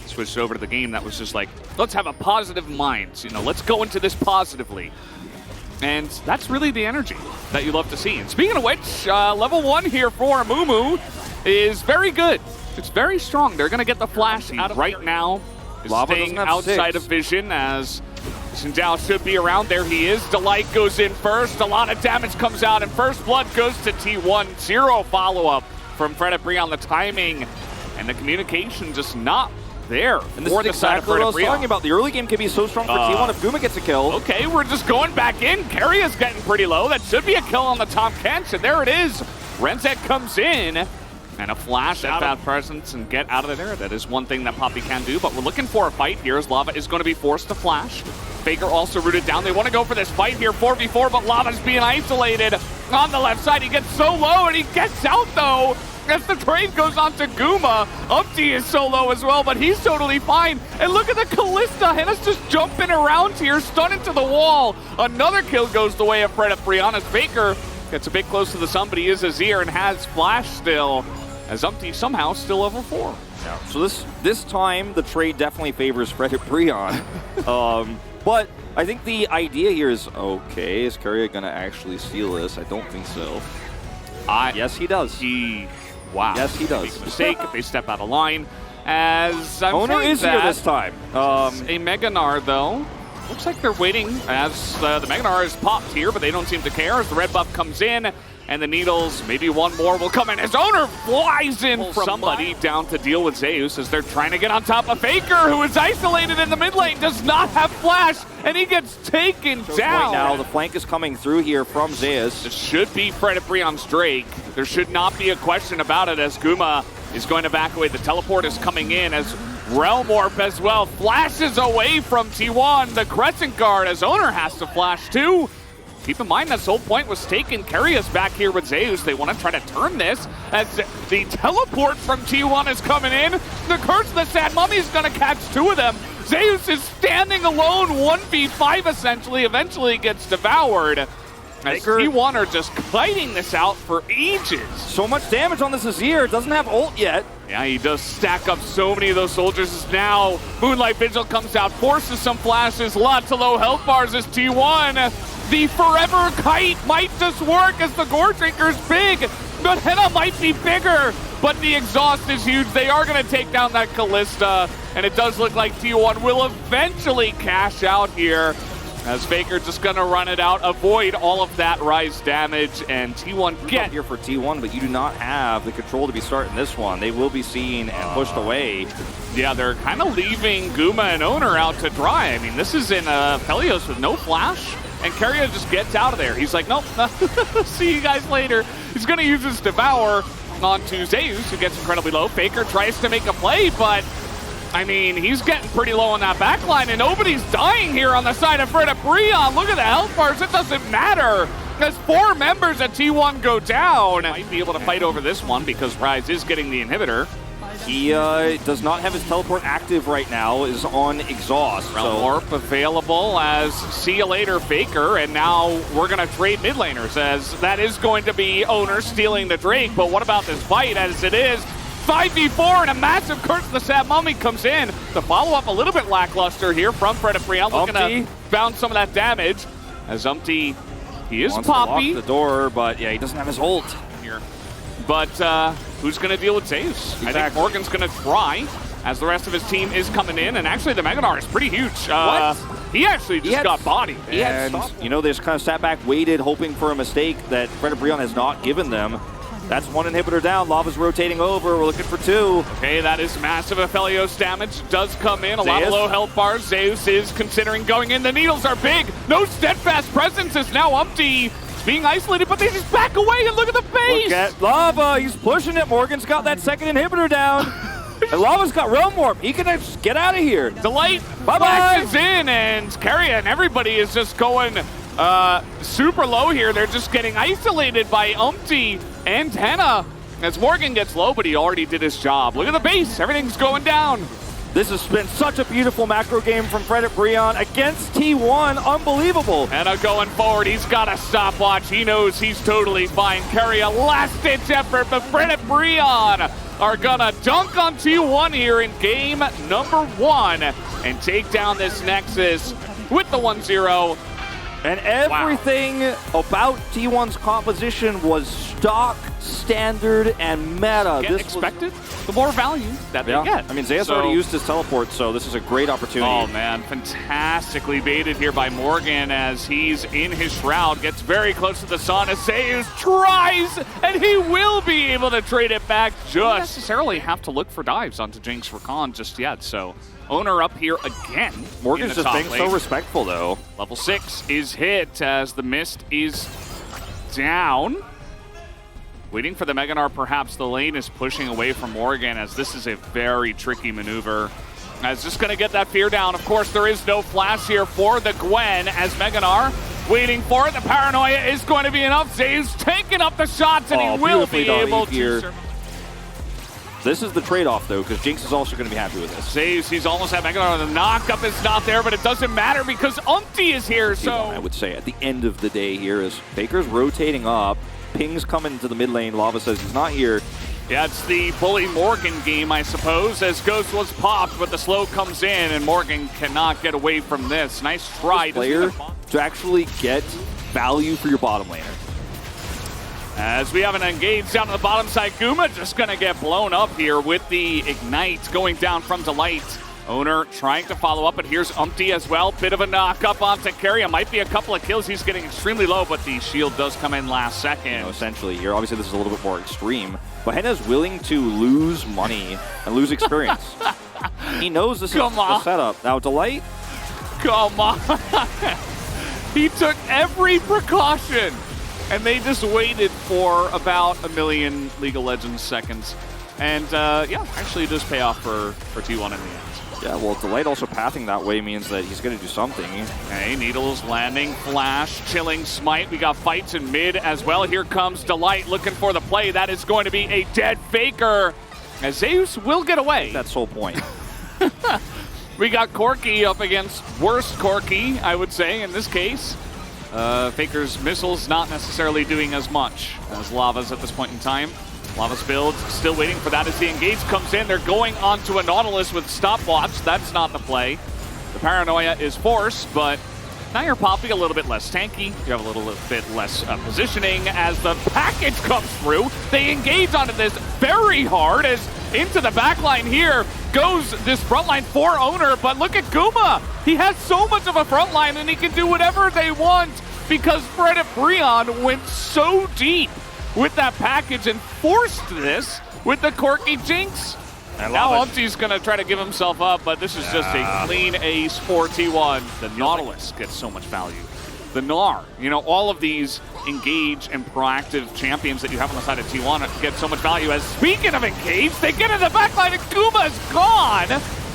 Switched over to the game that was just like, let's have a positive mind. You know, let's go into this positively. And that's really the energy that you love to see. And speaking of which, level 1 here for Mumu is very good. It's very strong. They're going to get the flash out of right now. Lava Staying outside of vision as Sindao should be around. There he is. Delight goes in first. A lot of damage comes out, and first blood goes to T1. 0 follow-up from Fred Brion. The timing and the communication just not there. And this is exactly what I was talking about. The early game can be so strong for T1 if Guma gets a kill. Okay, we're just going back in. Carry is getting pretty low. That should be a kill on the Tom Kench, and there it is. Renzek comes in, and a flash at that presence and get out of there. That is one thing that Poppy can do, but we're looking for a fight here as Lava is going to be forced to flash. Faker also rooted down. They want to go for this fight here, 4v4, but Lava's being isolated on the left side. He gets so low, and he gets out, though. As the trade goes on to Guma, Upti is so low as well, but he's totally fine. And look at the Kalista. Henna's just jumping around here, stunned into the wall. Another kill goes the way of Fred Brianna's. Faker gets a bit close to the sun, but he is Azir and has flash still, as Upti somehow still over 4. Yeah. So this time, the trade definitely favors Fred Brion. But I think the idea here is, okay, is Keria going to actually steal this? I don't think so. Yes, he does. Wow. Yes, he does. Make a mistake if they step out of line. As I'm Owner is here this time. A Mega Gnar, though. Looks like they're waiting as the Mega Gnar is popped here, but they don't seem to care as the red buff comes in. And the Needles, maybe one more will come in as Owner flies in from somebody down to deal with Zeus as they're trying to get on top of Faker, who is isolated in the mid lane, does not have flash, and he gets taken down. Right now, the flank is coming through here from Zeus. This should be Fred Brion's Drake. There should not be a question about it as Guma is going to back away. The teleport is coming in as Realm Warp as well flashes away from T1. The Crescent Guard as Owner has to flash too. Keep in mind, this whole point was taken. Keria back here with Zeus. They want to try to turn this as the teleport from T1 is coming in. The Curse of the Sad Mummy is going to catch 2 of them. Zeus is standing alone, 1v5 essentially, eventually gets devoured. As T1 are just kiting this out for ages. So much damage on this Azir, doesn't have ult yet. Yeah, he does stack up so many of those soldiers. Now Moonlight Vigil comes out, forces some flashes, lots of low health bars as T1. The Forever Kite might just work as the Gore Drinker's big, but Henna might be bigger, but the exhaust is huge. They are going to take down that Kalista, and it does look like T1 will eventually cash out here as Faker just going to run it out, avoid all of that rise damage, and T1 get here for T1, but you do not have the control to be starting this one. They will be seen and pushed away. Yeah, they're kind of leaving Guma and Owner out to dry. I mean, this is in Pelios with no flash. And Keria just gets out of there. He's like, nope, see you guys later. He's going to use his Devour onto Zeus, who gets incredibly low. Faker tries to make a play, but, I mean, he's getting pretty low on that backline, and nobody's dying here on the side of Fred Brion. Look at the health bars. It doesn't matter, as 4 members at T1 go down. Might be able to fight over this one because Rise is getting the inhibitor. He does not have his teleport active right now, is on exhaust. Realm Warp available as see you later Faker, and now we're going to trade mid laners as that is going to be Owner stealing the Drake, but what about this fight as it is 5v4 and a massive Curse of the Sad Mummy comes in. The follow-up a little bit lackluster here from Fred Brion, looking to bounce some of that damage as Umpty, he is wants Poppy. To lock the door, but yeah, he doesn't have his ult here. But who's going to deal with Zeus? Exactly. I think Morgan's going to try, as the rest of his team is coming in. And actually, the Mega Gnar is pretty huge. He actually just got bodied. And, you know, they just kind of sat back, waited, hoping for a mistake that Fred Brion has not given them. That's 1 inhibitor down. Lava's rotating over. We're looking for 2. Okay, that is massive. Aphelios damage does come in. A lot of low health bars. Zeus is considering going in. The Needles are big. No steadfast presence is now Umpty. Being isolated, but they just back away and look at the face! Look at Lava, he's pushing it. Morgan's got that 2nd inhibitor down. And Lava's got Realm Warp. He can just get out of here. Delight flashes in, and Keria and everybody is just going super low here. They're just getting isolated by Umpty and Henna. As Morgan gets low, but he already did his job. Look at the base, everything's going down. This has been such a beautiful macro game from Fred Brion against T1. Unbelievable. Henna going forward. He's got a stopwatch. He knows he's totally fine. Keria last-ditch effort, but Fred Brion are gonna dunk on T1 here in game number 1 and take down this Nexus with the 1-0. And everything about T1's composition was stock, standard, and meta. This expected, the more value that they get. I mean, Zeus already used his teleport, so this is a great opportunity. Oh, man. Fantastically baited here by Morgan as he's in his shroud. Gets very close to the sun as Zeus tries, and he will be able to trade it back. Don't necessarily have to look for dives onto Jinx Rakan just yet, so Owner up here again. Morgan's just being so respectful, though. Level 6 is hit as the mist is down. Waiting for the Meganar, perhaps the lane is pushing away from Morgan as this is a very tricky maneuver. As just going to get that fear down. Of course, there is no flash here for the Gwen as Meganar waiting for it. The paranoia is going to be enough. Zeus taking up the shots and he will be able to. This is the trade-off, though, because Jinx is also going to be happy with this. Zeus, he's almost at Meganar. The knock-up is not there, but it doesn't matter because Umpty is here, so... I would say at the end of the day here is Faker's rotating up. Ping's coming into the mid lane. Lava says he's not here. Yeah, it's the bully Morgan game, I suppose, as Ghost was popped, but the slow comes in, and Morgan cannot get away from this. Nice try. Player to actually get value for your bottom laner. As we have an engage down to the bottom side, Guma just going to get blown up here with the Ignite going down from Delight. Owner trying to follow up, but here's Umpty as well. Bit of a knock up onto Carrier. Might be a couple of kills. He's getting extremely low, but the shield does come in last second. You know, essentially here, obviously this is a little bit more extreme, but Henna's willing to lose money and lose experience. He knows this is the setup. Now Delight. Come on. He took every precaution. And they just waited for about a million League of Legends seconds. And yeah, actually it does pay off for T1 in the end. Yeah, well, Delight also pathing that way means that he's going to do something. Okay, Needles landing, flash, chilling smite. We got fights in mid as well. Here comes Delight looking for the play. That is going to be a dead Faker. As Zeus will get away. That's the whole point. We got Corki up against worst Corki, I would say, in this case. Faker's missiles not necessarily doing as much as Lava's at this point in time. Lava's build still waiting for that as the engage comes in. They're going onto a Nautilus with stopwatch. That's not the play. The paranoia is forced, but now you're popping a little bit less tanky. You have a little bit less positioning as the package comes through. They engage onto this very hard as into the backline here goes this frontline for Owner, but look at Guma. He has so much of a frontline and he can do whatever they want because Fred Breon went so deep with that package and forced this with the Corki Jinx. And now Umpty's going to try to give himself up, but this is just a clean ace for T1. The Nautilus gets so much value. The Gnar, you know, all of these engage and proactive champions that you have on the side of T1 get so much value. As speaking of engage, they get in the backline and Guma's gone.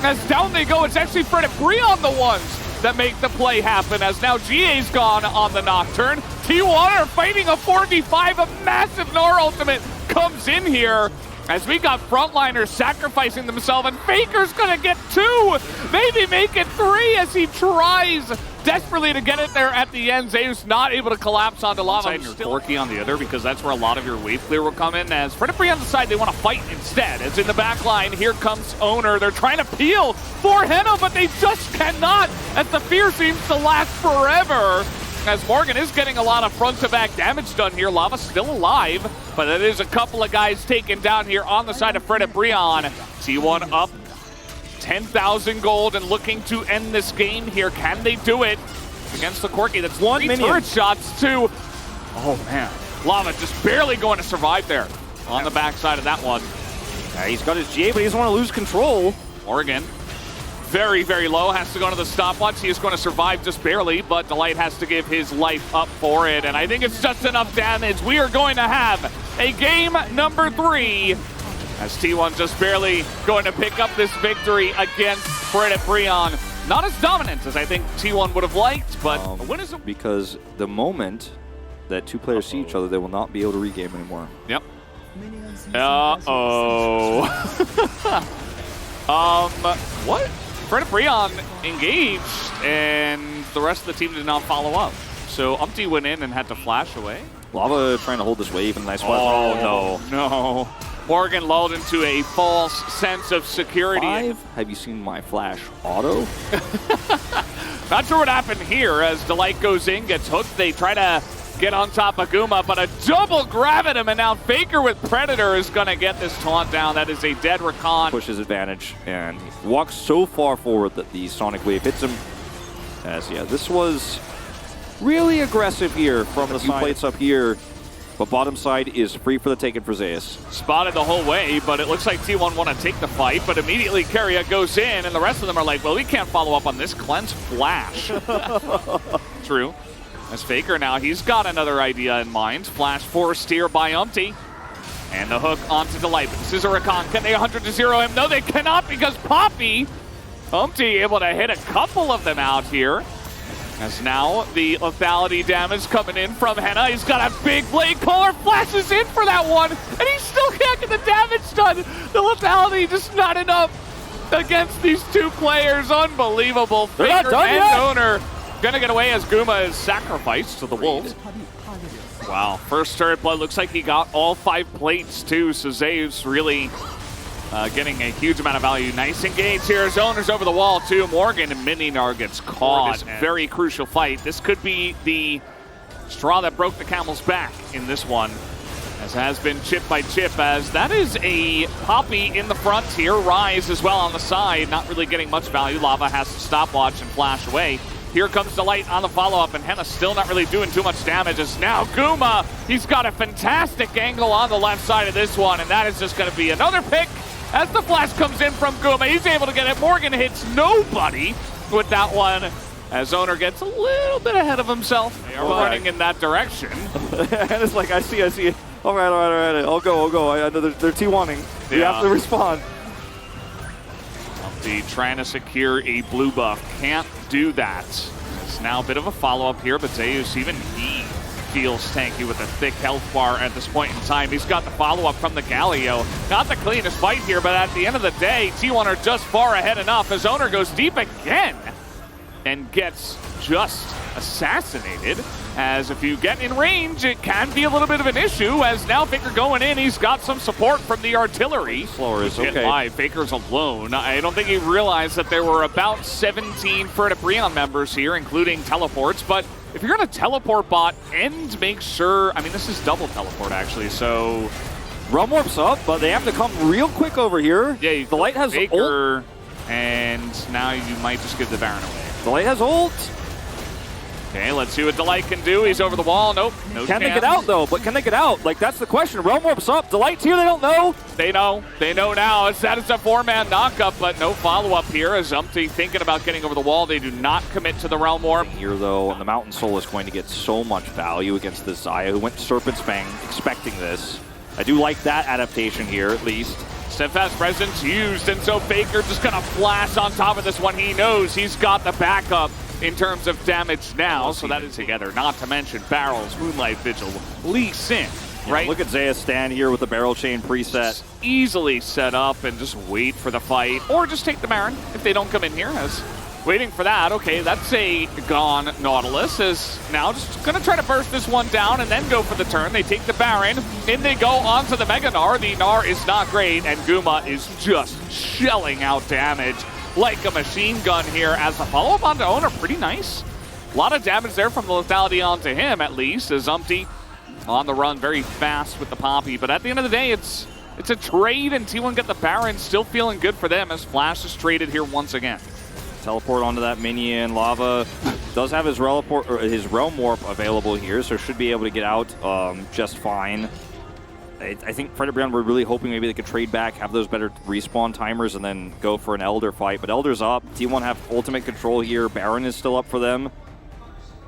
As down they go, it's actually Fred and Breon the ones that make the play happen, as now GA's gone on the Nocturne. T1 are fighting a 4v5, a massive Gnar ultimate comes in here. As we got frontliners sacrificing themselves, and Faker's gonna get 2, maybe make it 3 as he tries desperately to get it there at the end. Zeus not able to collapse onto Lava. And your Corki on the other, because that's where a lot of your wave clear will come in. As Freddy on the side, they want to fight instead. As in the back line, here comes Owner. They're trying to peel for Henna, but they just cannot, as the fear seems to last forever. As Morgan is getting a lot of front-to-back damage done here. Lava's still alive, but it is a couple of guys taken down here on the side of Fred and Breon. T1 up 10,000 gold and looking to end this game here. Can they do it against the Corki? That's 1 minion. Turret shots too. Oh man, Lava just barely going to survive there on the backside of that one. Yeah, he's got his GA, but he doesn't want to lose control. Morgan, very, very low, has to go to the stopwatch. He is going to survive just barely, but Delight has to give his life up for it, and I think it's just enough damage. We are going to have a game number 3, as T1 just barely going to pick up this victory against Fred Breon. Not as dominant as I think T1 would have liked, but a win is because the moment that two players see each other, they will not be able to regame anymore. Yep. What? Fred Breon engaged, and the rest of the team did not follow up. So Umpty went in and had to flash away. Lava trying to hold this wave in a nice spot. Oh, no. Morgan lulled into a false sense of security. 5? Have you seen my flash auto? Not sure what happened here as Delight goes in, gets hooked. They try to get on top of Guma, but a double grab at him, and now Faker with Predator is going to get this taunt down. That is a dead recon. Pushes advantage and walks so far forward that the Sonic Wave hits him. As, yeah, this was really aggressive here from the side. Plates up here, but bottom side is free for the taking for Zeus. Spotted the whole way, but it looks like T1 want to take the fight, but immediately Keria goes in, and the rest of them are like, well, we can't follow up on this cleanse flash. True. As Faker now, he's got another idea in mind. Flash forced here by Umpty. And the hook onto Delight. But this is a recon. Can they 100-0 him? No, they cannot because Poppy, Umpty able to hit a couple of them out here. As now the lethality damage coming in from Henna. He's got a big blade caller, flashes in for that one, and he still can't get the damage done. The lethality just not enough against these two players. Unbelievable. They're not Faker done and yet. Owner gonna get away as Guma is sacrificed to the Wolves. Wow, first turret blood. Looks like he got all 5 plates too, so Zeus really getting a huge amount of value. Nice engage here. His Owner's over the wall too. Morgan and Mininar gets caught. Very crucial fight. This could be the straw that broke the camel's back in this one, as it has been chip by chip, as that is a Poppy in the front here. Rise as well on the side, not really getting much value. Lava has to stopwatch and flash away. Here comes Delight on the follow-up, and Henna still not really doing too much damage. As now Guma, he's got a fantastic angle on the left side of this one, and that is just going to be another pick as the flash comes in from Guma. He's able to get it. Morgan hits nobody with that one, as Owner gets a little bit ahead of himself. They are running in that direction. And it's like, I see it. All right. I'll go. I know they're T1ing. You have to respond. Umpty trying to secure a blue buff. Can't do that. It's now a bit of a follow-up here, but Zeus, even he feels tanky with a thick health bar at this point in time. He's got the follow-up from the Galio. Not the cleanest fight here, but at the end of the day, T1 are just far ahead enough as Owner goes deep again and gets just assassinated. As if you get in range, it can be a little bit of an issue, as now Faker going in, he's got some support from the artillery. Slower is okay. Live. Faker's alone. I don't think he realized that there were about 17 Ferdibrion members here, including teleports, but if you're going to teleport bot and make sure, I mean, this is double teleport actually, so... Realm warps up, but they have to come real quick over here. Yeah, the light has Faker, and now you might just give the Baron away. The light has ult. Okay, let's see what Delight can do. He's over the wall. Nope. No Can they get out, though? But can they get out? Like, that's the question. Realm warps up. Delight's here. They don't know. They know. They know now. That is a 4-man knockup, but no follow-up here. As Umpty thinking about getting over the wall. They do not commit to the Realm Warp. Here, though, and the Mountain Soul is going to get so much value against this Xayah, who went Serpent's Fang expecting this. I do like that adaptation here, at least. Steadfast Presence used, and so Faker just going to flash on top of this one. He knows he's got the backup in terms of damage now, so that is together. Not to mention Barrels, Moonlight Vigil, Lee Sin, right? Look at Xayah stand here with the barrel chain preset. Just easily set up and just wait for the fight, or just take the Baron if they don't come in here. As waiting for that, okay, that's a gone Nautilus. Is now just going to try to burst this one down and then go for the turn. They take the Baron, and they go onto the Mega Gnar. The Gnar is not great, and Guma is just shelling out damage like a machine gun here, as the follow-up onto Owner, pretty nice. A lot of damage there from the lethality onto him, at least, as Umpty on the run very fast with the Poppy. But at the end of the day, it's a trade, and T1 get the Baron, still feeling good for them, as Flash is traded here once again. Teleport onto that minion. Lava does have his Realm Warp available here, so should be able to get out just fine. I think Ferdibrion were really hoping maybe they could trade back, have those better respawn timers, and then go for an Elder fight. But Elder's up. T1 have ultimate control here. Baron is still up for them.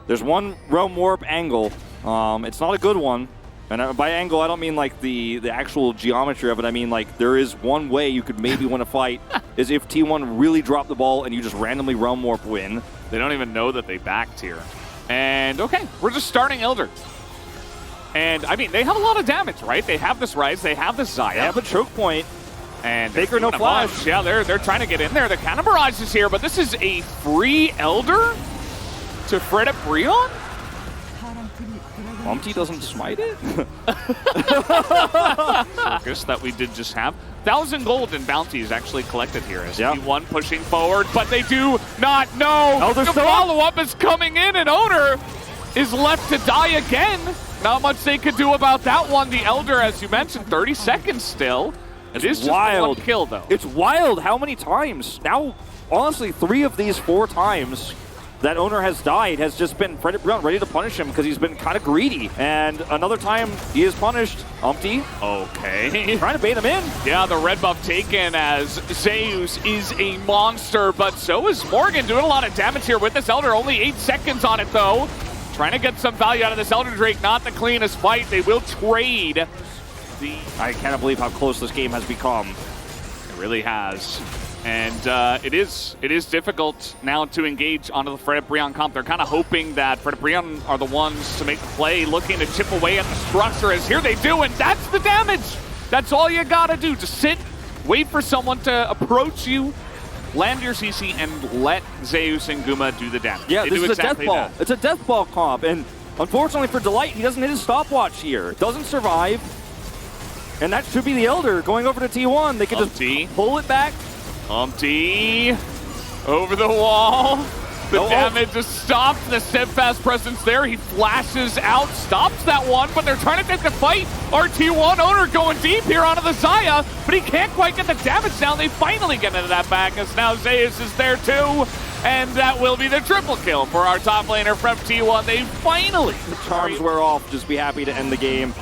There's one Realm Warp angle. It's not a good one. And by angle, I don't mean like the actual geometry of it. I mean like there is one way you could maybe win a fight is if T1 really drop the ball and you just randomly Realm Warp win. They don't even know that they backed here. And okay, we're just starting Elder. And, I mean, they have a lot of damage, right? They have this Rise, they have this Xayah. They have a choke point. And Faker no flash. Yeah, they're trying to get in there. The Cannon Barrage is here, but this is a free Elder to Ferdibrion? Umpty doesn't smite it? Circus that we did just have. 1,000 gold in bounties actually collected here as Yeah. T1 pushing forward, but they do not know. Elder The still up? follow-up is coming in, and Owner is left to die again. Not much they could do about that one. The Elder, as you mentioned, 30 seconds still. It is just wild. one kill, though. It's wild how many times. Now, honestly, 3 of these 4 times that Owner has died has just been Frederick Brown ready to punish him because he's been kind of greedy. And another time he is punished. Umpty Okay. trying to bait him in. Yeah, the red buff taken as Zeus is a monster, but so is Morgan doing a lot of damage here with this Elder. Only 8 seconds on it, though. Trying to get some value out of this Elder Drake. Not the cleanest fight. They will trade. I cannot believe how close this game has become. It really has. And it is difficult now to engage onto the Fred Brion comp. They're kind of hoping that Fred Brion are the ones to make the play, looking to chip away at the structure, as here they do, and that's the damage. That's all you gotta do. Just sit, wait for someone to approach you, land your CC, and let Zeus and Guma do the damage. Yeah, They this do is exactly a death ball. that. It's a death ball comp, and unfortunately for Delight, he doesn't hit his stopwatch here. Doesn't survive, and that should be the Elder going over to T1. They can Umpty. just pull it back. Umpty over the wall. The damage just stopped. The steadfast presence there. He flashes out, stops that one, but they're trying to take the fight. RT1 Owner going deep here onto the Zaya, but he can't quite get the damage down. They finally get into that back as now Zeus is there too. And that will be the triple kill for our top laner from T1. They finally. Charms wear off. Just be happy to end the game.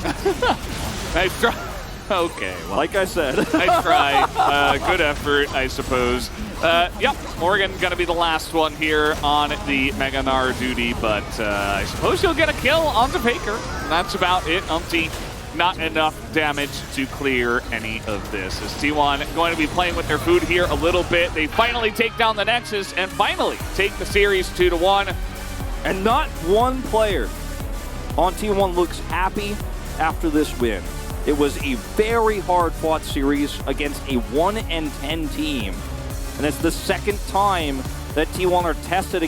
Nice try. Okay, well, Like I said. nice try. Good effort, I suppose. Yep, Morgan gonna be the last one here on the Mega Gnar duty, but I suppose he'll get a kill on the Faker. And that's about it. Umpty, not enough damage to clear any of this. As T1 going to be playing with their food here a little bit. They finally take down the Nexus and finally take the series 2-1. And not one player on T1 looks happy after this win. It was a very hard-fought series against a 1-10 team. And it's the second time that T1 are tested against